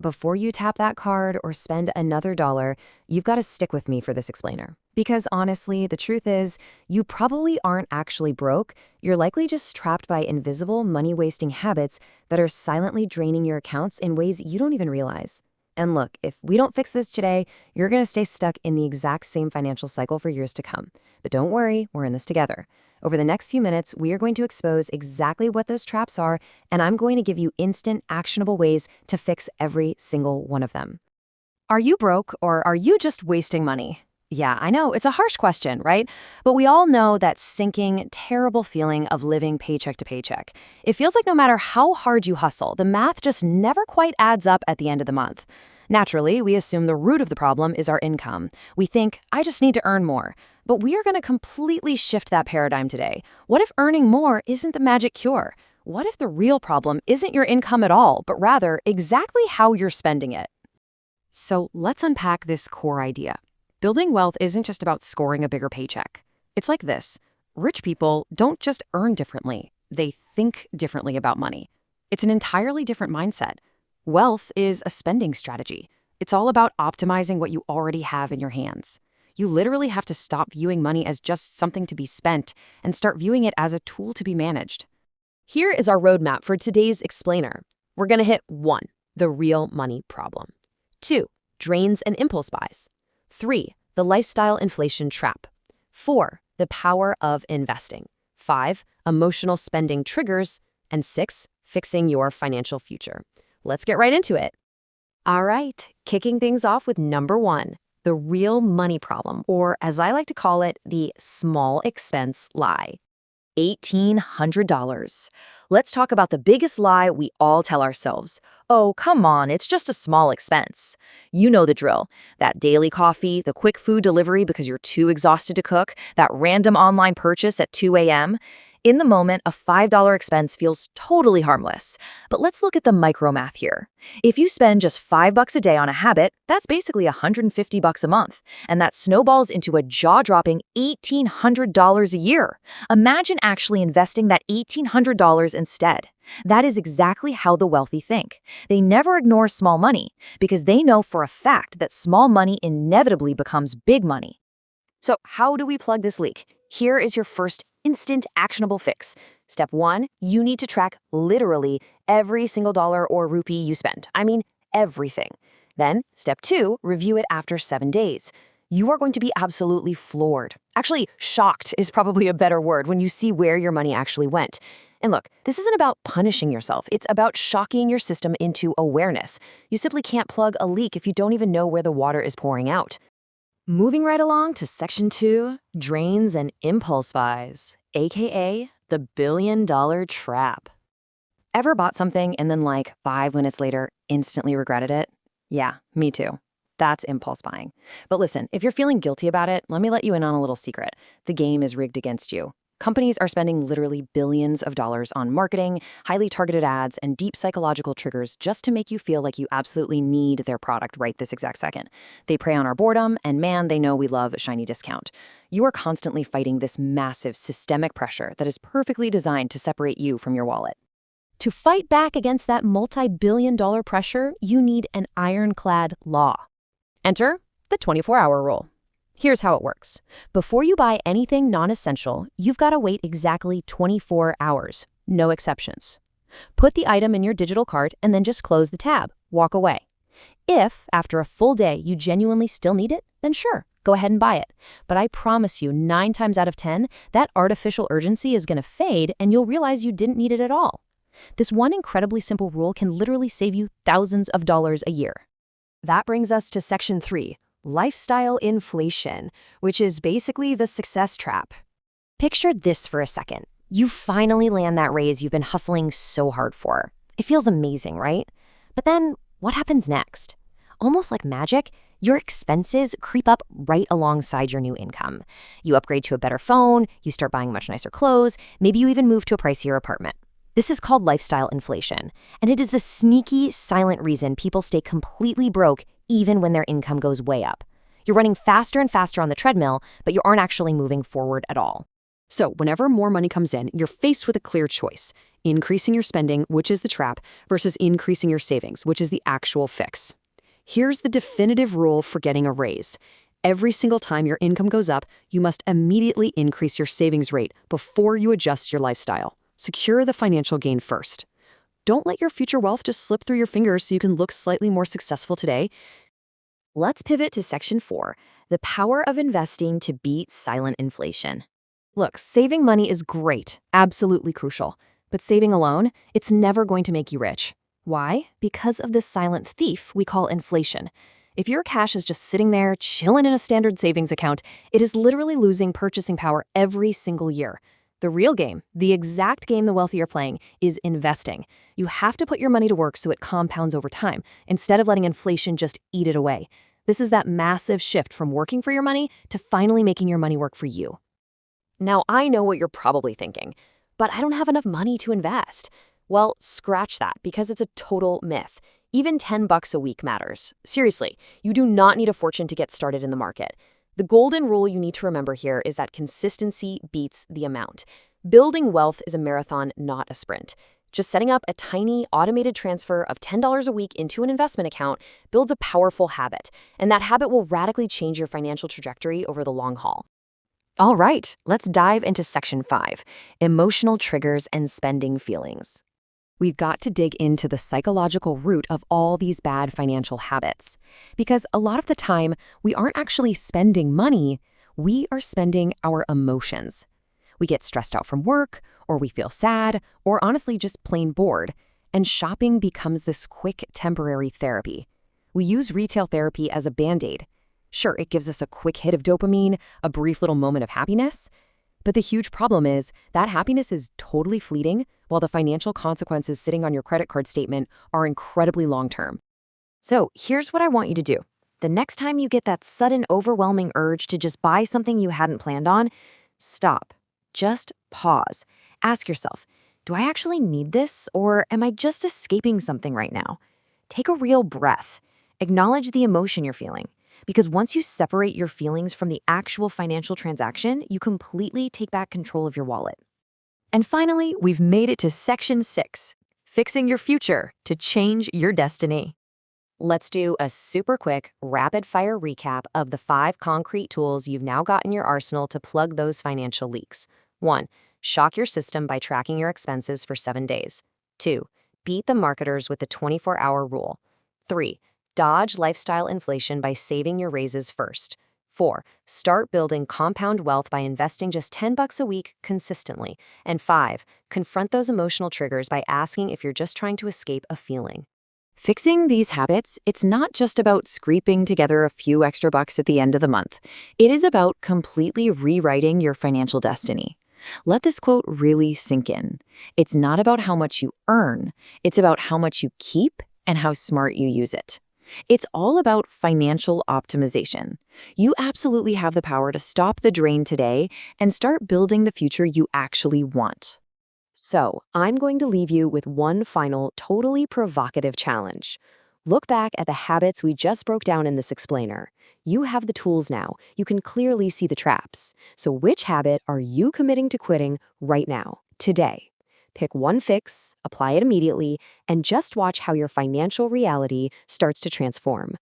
before you tap that card or spend another dollar, you've got to stick with me for this explainer. Because honestly, the truth is, you probably aren't actually broke. You're likely just trapped by invisible, money-wasting habits that are silently draining your accounts in ways you don't even realize. And look, if we don't fix this today, you're going to stay stuck in the exact same financial cycle for years to come. But don't worry, we're in this together. Over the next few minutes, we are going to expose exactly what those traps are, and I'm going to give you instant, actionable ways to fix every single one of them. Are you broke, or are you just wasting money? Yeah, I know, it's a harsh question, right? But we all know that sinking, terrible feeling of living paycheck to paycheck. It feels like no matter how hard you hustle, the math just never quite adds up at the end of the month. Naturally, we assume the root of the problem is our income. We think, I just need to earn more. But we are going to completely shift that paradigm today. What if earning more isn't the magic cure? What if the real problem isn't your income at all, but rather exactly how you're spending it? So let's unpack this core idea. Building wealth isn't just about scoring a bigger paycheck. It's like this. Rich people don't just earn differently. They think differently about money. It's an entirely different mindset. Wealth is a spending strategy. It's all about optimizing what you already have in your hands. You literally have to stop viewing money as just something to be spent and start viewing it as a tool to be managed. Here is our roadmap for today's explainer. We're going to hit 1, the real money problem. 2, drains and impulse buys. 3, the lifestyle inflation trap. 4, the power of investing. 5, emotional spending triggers. And 6, fixing your financial future. Let's get right into it. All right, kicking things off with number 1, the real money problem, or as I like to call it, the small expense lie. $1,800. Let's talk about the biggest lie we all tell ourselves. Oh, come on, it's just a small expense. You know the drill. That daily coffee, the quick food delivery because you're too exhausted to cook, that random online purchase at 2 a.m. In the moment, a $5 expense feels totally harmless. But let's look at the micro math here. If you spend just $5 a day on a habit, that's basically $150 a month. And that snowballs into a jaw-dropping $1,800 a year. Imagine actually investing that $1,800 instead. That is exactly how the wealthy think. They never ignore small money because they know for a fact that small money inevitably becomes big money. So how do we plug this leak? Here is your first instant actionable fix. Step 1, you need to track literally every single dollar or rupee you spend. I mean, everything. Then, step 2, review it after 7 days. You are going to be absolutely floored. Actually, shocked is probably a better word when you see where your money actually went. And look, this isn't about punishing yourself. It's about shocking your system into awareness. You simply can't plug a leak if you don't even know where the water is pouring out. Moving right along to section 2, drains and impulse buys, aka the billion-dollar trap. Ever bought something and then 5 minutes later instantly regretted it? Yeah, me too. That's impulse buying. But listen, if you're feeling guilty about it, let me let you in on a little secret. The game is rigged against you. Companies are spending literally billions of dollars on marketing, highly targeted ads, and deep psychological triggers just to make you feel like you absolutely need their product right this exact second. They prey on our boredom, and man, they know we love a shiny discount. You are constantly fighting this massive systemic pressure that is perfectly designed to separate you from your wallet. To fight back against that multi-billion-dollar pressure, you need an ironclad law. Enter the 24-hour rule. Here's how it works. Before you buy anything non-essential, you've got to wait exactly 24 hours, no exceptions. Put the item in your digital cart and then just close the tab, walk away. If, after a full day, you genuinely still need it, then sure, go ahead and buy it. But I promise you, 9 times out of 10, that artificial urgency is going to fade and you'll realize you didn't need it at all. This one incredibly simple rule can literally save you thousands of dollars a year. That brings us to section 3. Lifestyle inflation, which is basically the success trap. Picture this for a second. You finally land that raise you've been hustling so hard for. It feels amazing, right? But then what happens next? Almost like magic, your expenses creep up right alongside your new income. You upgrade to a better phone, you start buying much nicer clothes, maybe you even move to a pricier apartment. This is called lifestyle inflation, and it is the sneaky, silent reason people stay completely broke even when their income goes way up. You're running faster and faster on the treadmill, but you aren't actually moving forward at all. So whenever more money comes in, you're faced with a clear choice: increasing your spending, which is the trap, versus increasing your savings, which is the actual fix. Here's the definitive rule for getting a raise. Every single time your income goes up, you must immediately increase your savings rate before you adjust your lifestyle. Secure the financial gain first. Don't let your future wealth just slip through your fingers so you can look slightly more successful today. Let's pivot to Section 4, the power of investing to beat silent inflation. Look, saving money is great, absolutely crucial. But saving alone, it's never going to make you rich. Why? Because of this silent thief we call inflation. If your cash is just sitting there, chilling in a standard savings account, it is literally losing purchasing power every single year. The real game, the exact game the wealthy are playing, is investing. You have to put your money to work so it compounds over time, instead of letting inflation just eat it away. This is that massive shift from working for your money to finally making your money work for you. Now, I know what you're probably thinking, but I don't have enough money to invest. Well, scratch that, because it's a total myth. Even $10 a week matters. Seriously, you do not need a fortune to get started in the market. The golden rule you need to remember here is that consistency beats the amount. Building wealth is a marathon, not a sprint. Just setting up a tiny automated transfer of $10 a week into an investment account builds a powerful habit, and that habit will radically change your financial trajectory over the long haul. All right, let's dive into Section 5, emotional triggers and spending feelings. We've got to dig into the psychological root of all these bad financial habits. Because a lot of the time, we aren't actually spending money, we are spending our emotions. We get stressed out from work, or we feel sad, or honestly just plain bored, and shopping becomes this quick temporary therapy. We use retail therapy as a band-aid. Sure, it gives us a quick hit of dopamine, a brief little moment of happiness. But the huge problem is that happiness is totally fleeting, while the financial consequences sitting on your credit card statement are incredibly long-term. So here's what I want you to do. The next time you get that sudden overwhelming urge to just buy something you hadn't planned on, stop. Just pause. Ask yourself, do I actually need this, or am I just escaping something right now? Take a real breath. Acknowledge the emotion you're feeling. Because once you separate your feelings from the actual financial transaction, you completely take back control of your wallet. And finally, we've made it to Section 6, fixing your future to change your destiny. Let's do a super quick, rapid-fire recap of the 5 concrete tools you've now got in your arsenal to plug those financial leaks. 1. Shock your system by tracking your expenses for 7 days. 2. Beat the marketers with the 24-hour rule. 3. Dodge lifestyle inflation by saving your raises first. 4. Start building compound wealth by investing just $10 a week consistently. And 5. Confront those emotional triggers by asking if you're just trying to escape a feeling. Fixing these habits, it's not just about scraping together a few extra bucks at the end of the month. It is about completely rewriting your financial destiny. Let this quote really sink in. It's not about how much you earn. It's about how much you keep and how smart you use it. It's all about financial optimization. You absolutely have the power to stop the drain today and start building the future you actually want. So, I'm going to leave you with one final, totally provocative challenge. Look back at the habits we just broke down in this explainer. You have the tools now. You can clearly see the traps. So which habit are you committing to quitting right now, today? Pick one fix, apply it immediately, and just watch how your financial reality starts to transform.